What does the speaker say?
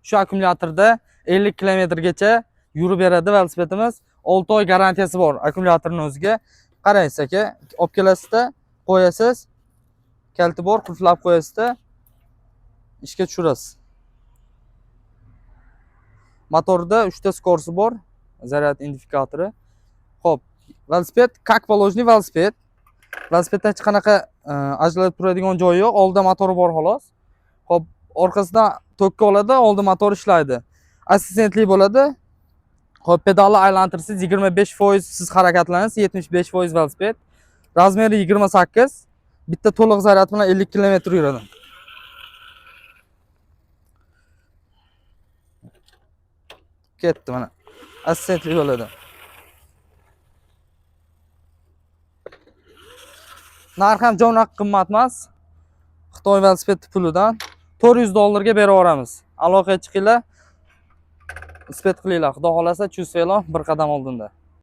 Shu akkumulyatorda 50 kilometrgacha yurib beradi velosipedimiz. 6 oy garantiyasi bor akkumulyatorning o'ziga. Qaraysiz aka, olib kelasizda, qo'yasiz. Kaliti bor, qulflab qo'yasizda, ishga tushirasiz. Motorda 3 ta skorsi bor, zaryad identifikatori. Xo'p, velosiped как положенный velosiped. Velosipedda hech qanaqa ajralib turadigan joyi yo'q, oldida motori bor xolos. Xo'p, orqasidan tokka oladi, oldida motor ishlaydi. Assistentli bo'ladi. Xo'p, pedalni aylantirsangiz 25% siz harakatlanasiz, 75% velosiped. Razmeri 28. Bitta to'liq zaryad bilan 50 km yuradi. Ketdi mana. Assistentli bo'ladi. Narxi ham jo'naq qimmat emas. Xitoy velosiped pulidan $400 berib yuboramiz. Aloqaga chiqinglar. Velosiped qilinglar. Xudo xolasa, chus bir qadam oldinda.